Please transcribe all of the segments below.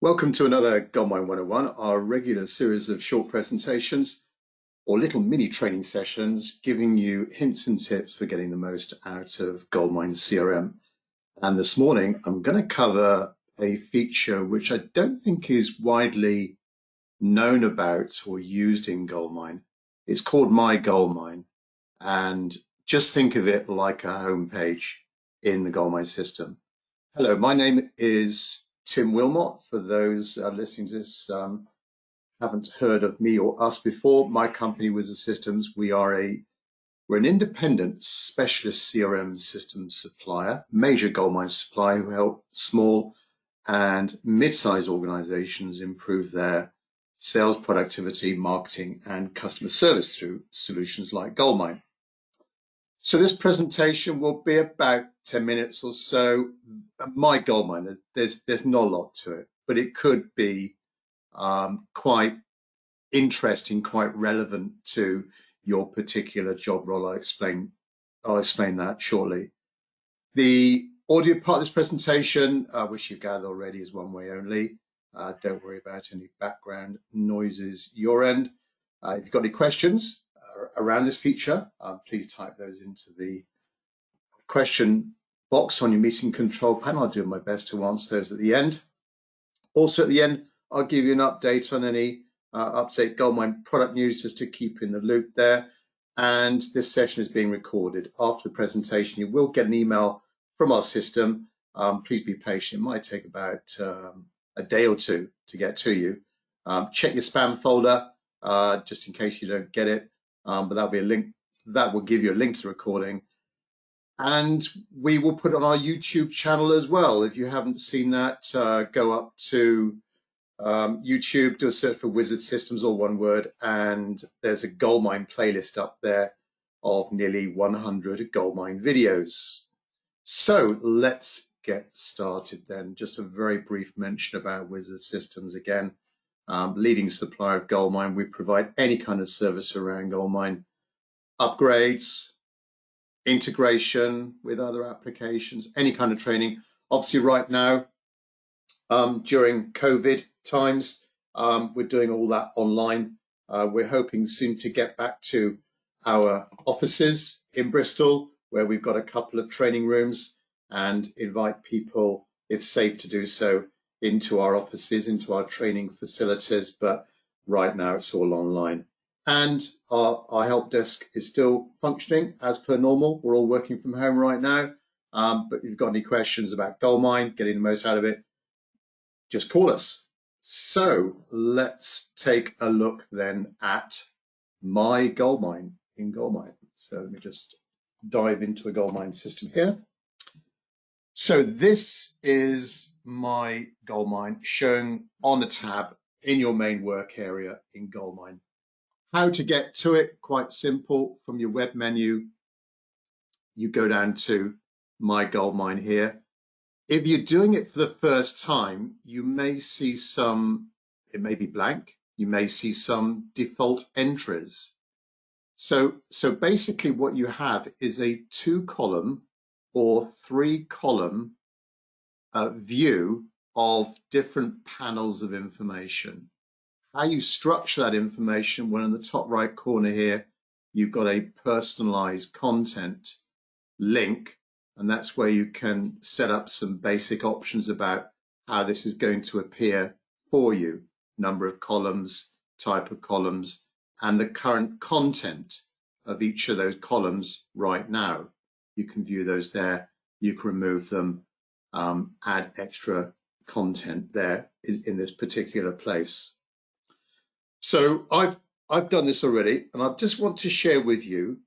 Welcome to another GoldMine 101, our regular series of short presentations or little mini training sessions giving you hints and tips for getting the most out of GoldMine CRM. And this morning, I'm going to cover a feature which I don't think is widely known about or used in GoldMine. It's called My GoldMine, and just think of it like a homepage in the GoldMine system. Hello, my name is Tim Wilmot. For those listening to this haven't heard of me or us before, my company, Wizard Systems, we're an independent specialist CRM system supplier, major GoldMine supplier who help small and mid-sized organizations improve their sales productivity, marketing, and customer service through solutions like GoldMine. So this presentation will be about 10 minutes or so. My GoldMine, there's not a lot to it, but it could be quite interesting, quite relevant to your particular job role. I'll explain that shortly. The audio part of this presentation, which you've gathered already, is one way only. Don't worry about any background noises your end. If you've got any questions around this feature, please type those into the question box on your meeting control panel. I'll do my best to answer those at the end. Also at the end, I'll give you an update on any update GoldMine product news just to keep in the loop there. And this session is being recorded. After the presentation, you will get an email from our system. Please be patient. It might take about a day or two to get to you. Check your spam folder just in case you don't get it. But that'll be a link that will give you a link to the recording. And we will put it on our YouTube channel as well. If you haven't seen that, go up to YouTube, do a search for Wizard Systems, all one word, and there's a GoldMine playlist up there of nearly 100 GoldMine videos. So let's get started then. Just a very brief mention about Wizard Systems again. Leading supplier of GoldMine. We provide any kind of service around GoldMine, upgrades, integration with other applications, any kind of training. Obviously right now, during COVID times, we're doing all that online. We're hoping soon to get back to our offices in Bristol, where we've got a couple of training rooms, and invite people, if safe to do so, into our offices, into our training facilities. But right now it's all online. And our help desk is still functioning as per normal. We're all working from home right now. But if you've got any questions about GoldMine, getting the most out of it, just call us. So let's take a look then at My GoldMine in GoldMine. So let me just dive into a GoldMine system here. So this is My GoldMine showing on a tab in your main work area in GoldMine. How to get to it, quite simple. From your web menu, you go down to My GoldMine here. If you're doing it for the first time, you may see it may be blank. You may see some default entries. So basically what you have is a 2-column or 3-column view of different panels of information. How you structure that information, well, in the top right corner here, you've got a personalized content link, and that's where you can set up some basic options about how this is going to appear for you. Number of columns, type of columns, and the current content of each of those columns right now. You can view those there. You can remove them, add extra content there in this particular place. So I've done this already, and I just want to share with you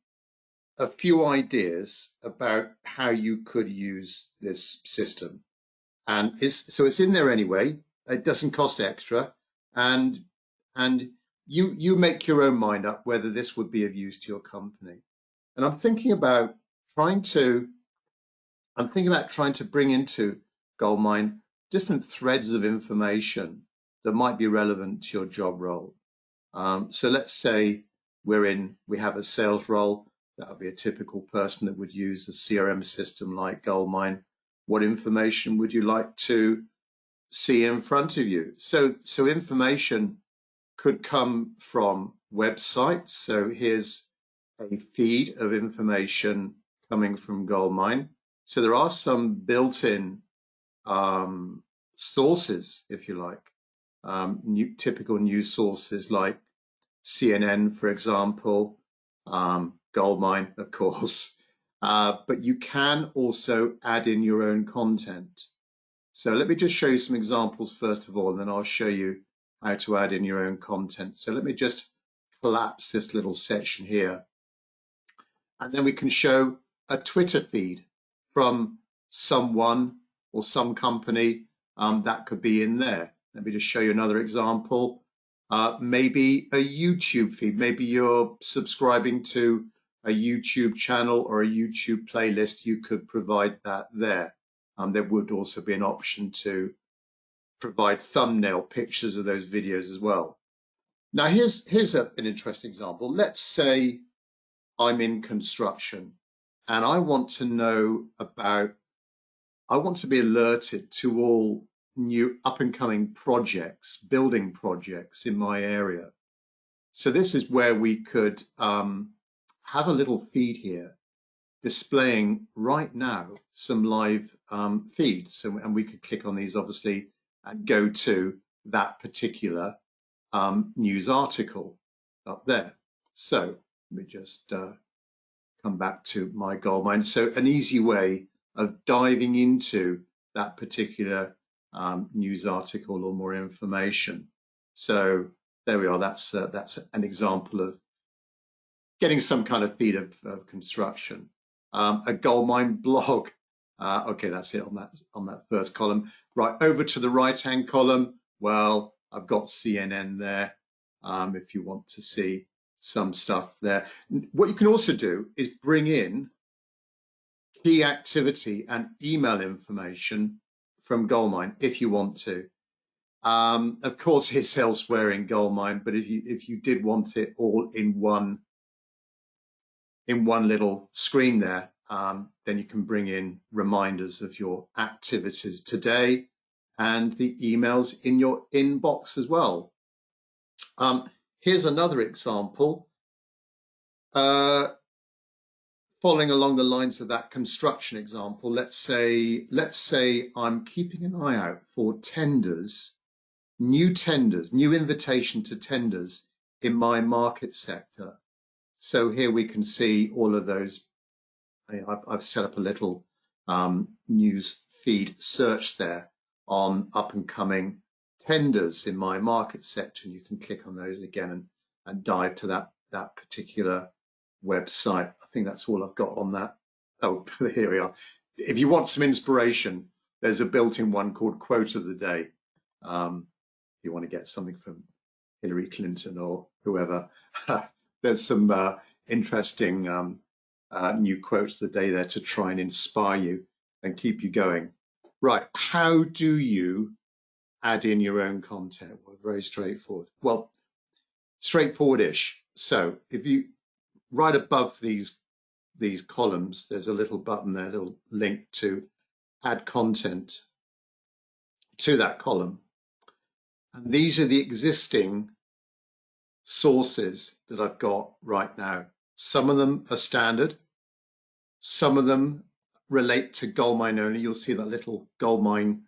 a few ideas about how you could use this system. And it's in there anyway. It doesn't cost extra, and you make your own mind up whether this would be of use to your company. And I'm thinking about trying to bring into GoldMine different threads of information that might be relevant to your job role. So let's say we have a sales role. That would be a typical person that would use a CRM system like GoldMine. What information would you like to see in front of you. So information could come from websites. So here's a feed of information coming from GoldMine. So there are some built-in sources, if you like, typical news sources like CNN, for example, GoldMine, of course. But you can also add in your own content. So let me just show you some examples first of all, and then I'll show you how to add in your own content. So let me just collapse this little section here. And then we can show a Twitter feed from someone or some company that could be in there. Let me just show you another example. Maybe a YouTube feed. Maybe you're subscribing to a YouTube channel or a YouTube playlist. You could provide that there. There would also be an option to provide thumbnail pictures of those videos as well. Now, here's an interesting example. Let's say I'm in construction and I want to know about, I want to be alerted to all new up and coming projects, building projects in my area. So this is where we could have a little feed here displaying right now some live feeds. So, and we could click on these obviously and go to that particular news article up there. So let me just come back to My GoldMine. So an easy way of diving into that particular news article or more information. So there we are. That's an example of getting some kind of feed of construction. A GoldMine blog. Okay, that's it on that first column. Right, over to the right-hand column. Well, I've got CNN there. If you want to see some stuff there. What you can also do is bring in key activity and email information from GoldMine if you want to. Of course, it's elsewhere in GoldMine, but if you did want it all in one little screen there, then you can bring in reminders of your activities today and the emails in your inbox as well. Here's another example. Following along the lines of that construction example, let's say I'm keeping an eye out for tenders, new invitation to tenders in my market sector. So here we can see all of those. I've set up a little news feed search there on up and coming tenders in my market sector. And you can click on those again and dive to that particular website. I think that's all I've got on that. Oh, here we are. If you want some inspiration, there's a built-in one called Quote of the Day. If you want to get something from Hillary Clinton or whoever, there's some interesting new quotes of the day there to try and inspire you and keep you going. Right, how do you add in your own content? Well, very straightforward. Well, straightforward-ish. So if you right above these columns, there's a little button there, a little link to add content to that column. And these are the existing sources that I've got right now. Some of them are standard. Some of them relate to GoldMine only. You'll see that little GoldMine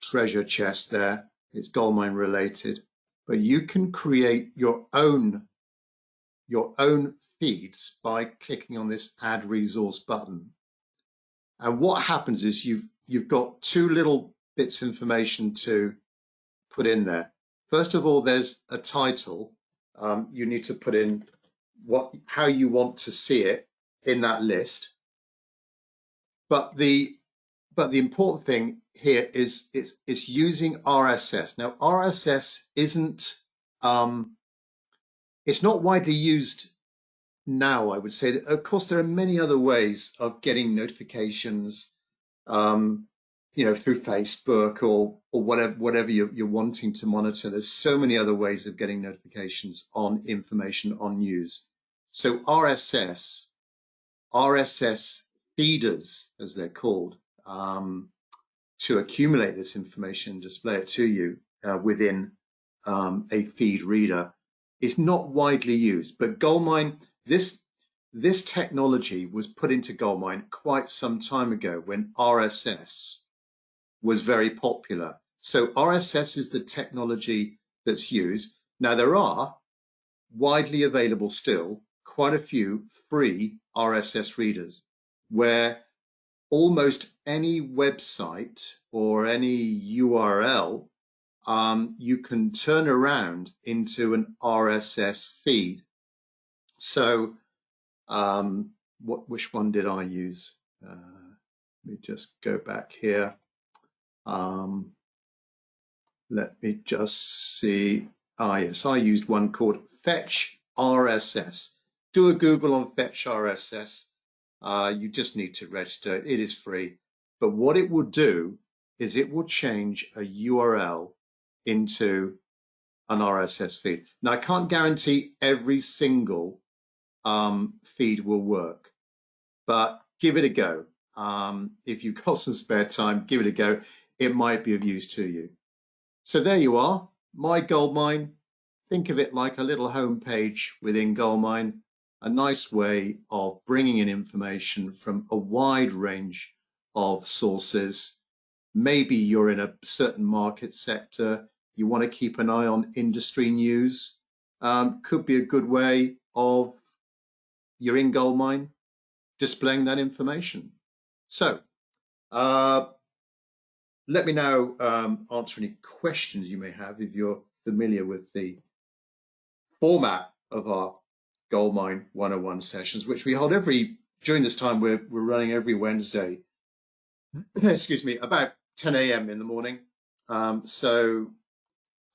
treasure chest there. It's GoldMine related. But you can create your own feeds by clicking on this Add Resource button. And what happens is you've got two little bits of information to put in there. First of all, there's a title. You need to put in how you want to see it in that list. But the important thing here is it's using RSS. Now RSS isn't it's not widely used now. I would say that of course there are many other ways of getting notifications, through Facebook or whatever you're wanting to monitor. There's so many other ways of getting notifications on information on news. So RSS feeders, as they're called, to accumulate this information and display it to you within a feed reader is not widely used. But GoldMine, this technology was put into GoldMine quite some time ago when RSS was very popular. So RSS is the technology that's used. Now there are widely available still quite a few free RSS readers where almost any website or any URL you can turn around into an RSS feed. So which one did I use? Let me just go back here. Let me just see. Yes, I used one called Fetch RSS. Do a Google on Fetch RSS. You just need to register. It is free. But what it will do is it will change a URL into an RSS feed. Now, I can't guarantee every single feed will work, but give it a go. If you've got some spare time, give it a go. It might be of use to you. So there you are, My GoldMine. Think of it like a little homepage within GoldMine, a nice way of bringing in information from a wide range of sources. Maybe you're in a certain market sector, you want to keep an eye on industry news. Could be a good way of you're in GoldMine displaying that information. So let me now answer any questions you may have if you're familiar with the format of our GoldMine 101 sessions, which we hold during this time, we're running every Wednesday, excuse me, about 10 a.m. in the morning.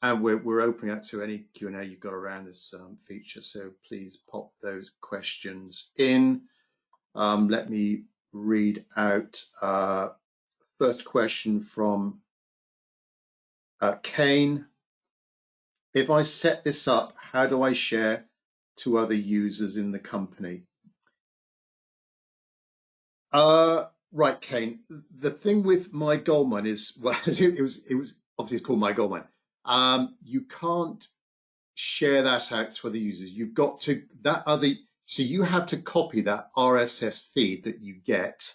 And we're opening up to any Q&A you've got around this feature. So please pop those questions in. Let me read out first question from Kane. If I set this up, how do I share to other users in the company? Right, Kane. The thing with My GoldMine is, well, it was obviously it's called My GoldMine. You can't share that out to other users. You've got to so you have to copy that RSS feed that you get.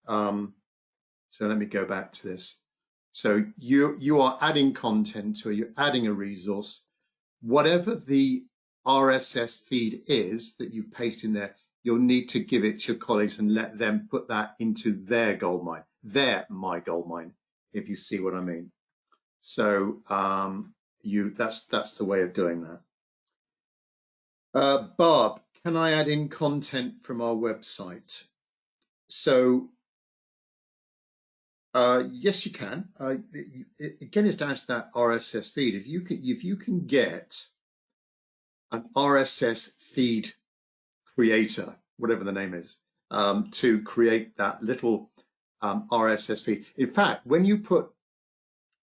So let me go back to this. So you are adding content to it, you're adding a resource. Whatever the RSS feed is that you paste in there, you'll need to give it to your colleagues and let them put that into their GoldMine, their My GoldMine, if you see what I mean. So that's the way of doing that. Barb, can I add in content from our website? So yes, you can. Again, it's down to that RSS feed. If you can get an RSS feed creator, whatever the name is, to create that little RSS feed. In fact, when you put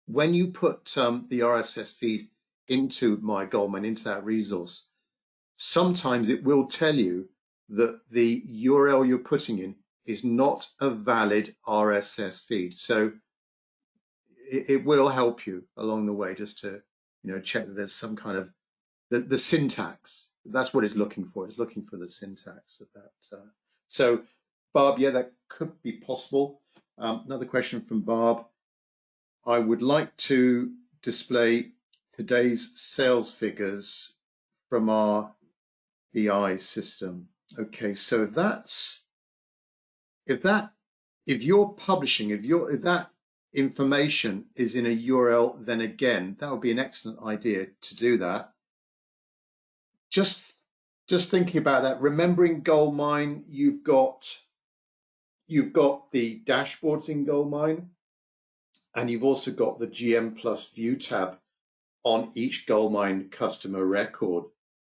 the RSS feed into My GoldMine, into that resource, sometimes it will tell you that the URL you're putting in is not a valid RSS feed. So it will help you along the way just to check that there's some kind of the syntax. That's what it's looking for. It's looking for the syntax of that. So Barb, yeah, that could be possible. Another question from Barb. I would like to display today's sales figures from our BI system. Okay, so if you're publishing, if that information is in a URL, then again, that would be an excellent idea to do that. Just thinking about that, remembering GoldMine, you've got the dashboards in GoldMine, and you've also got the GM Plus View tab on each GoldMine customer record.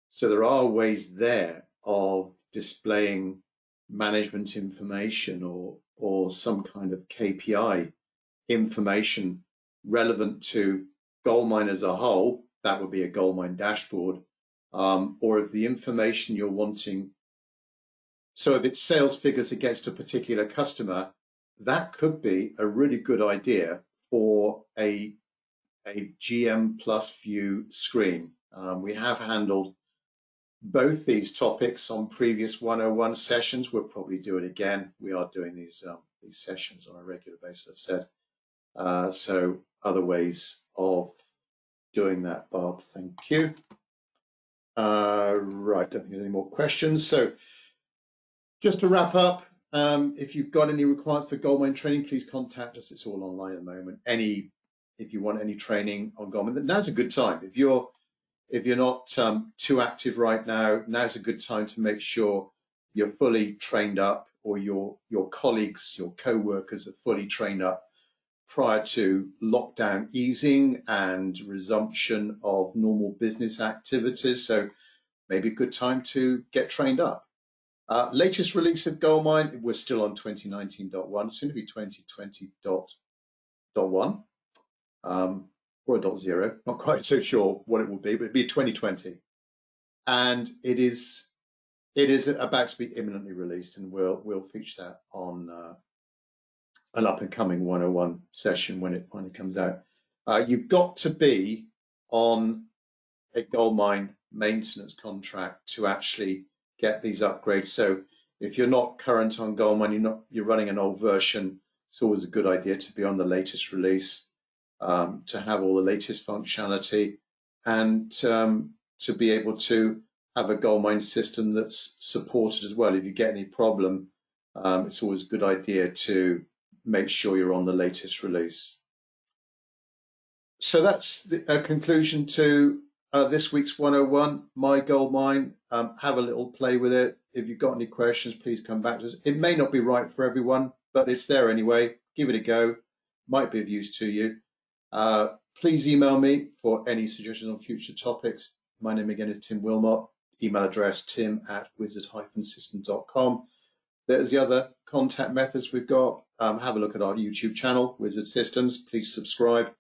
So there are ways there of displaying management information or some kind of KPI information relevant to GoldMine as a whole. That would be a GoldMine dashboard. Or if the information you're wanting, so if it's sales figures against a particular customer, that could be a really good idea for a GM plus view screen. We have handled both these topics on previous 101 sessions. We'll probably do it again. We are doing these sessions on a regular basis, I've said. So other ways of doing that, Bob. Thank you. Right, I don't think there's any more questions. So just to wrap up, if you've got any requirements for GoldMine training, please contact us. It's all online at the moment. If you want any training on GoldMine, now's a good time. If you're not too active right now, now's a good time to make sure you're fully trained up, or your colleagues, your co-workers are fully trained up prior to lockdown easing and resumption of normal business activities. So maybe a good time to get trained up. Latest release of GoldMine, we're still on 2019.1, soon to be 2020.1. Or a .0, not quite so sure what it will be, but it'll be 2020. And it is about to be imminently released, and we'll feature that on an up and coming 101 session when it finally comes out. You've got to be on a GoldMine maintenance contract to actually get these upgrades. So if you're not current on GoldMine, you're running an old version, it's always a good idea to be on the latest release, to have all the latest functionality, and to be able to have a GoldMine system that's supported as well. If you get any problem, it's always a good idea to make sure you're on the latest release. So that's the conclusion to this week's 101, My GoldMine. Have a little play with it. If you've got any questions, please come back to us. It may not be right for everyone, but it's there anyway. Give it a go. Might be of use to you. Please email me for any suggestions on future topics. My name again is Tim Wilmot. Email address tim@wizard-system.com. There's the other contact methods we've got. Have a look at our YouTube channel, Wizard Systems. Please subscribe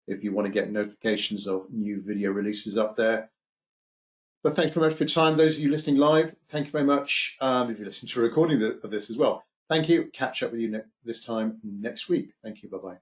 if you want to get notifications of new video releases up there. But thanks very much for your time. Those of you listening live, thank you very much. If you're listening to a recording of this as well, thank you. Catch up with you this time next week. Thank you. Bye-bye.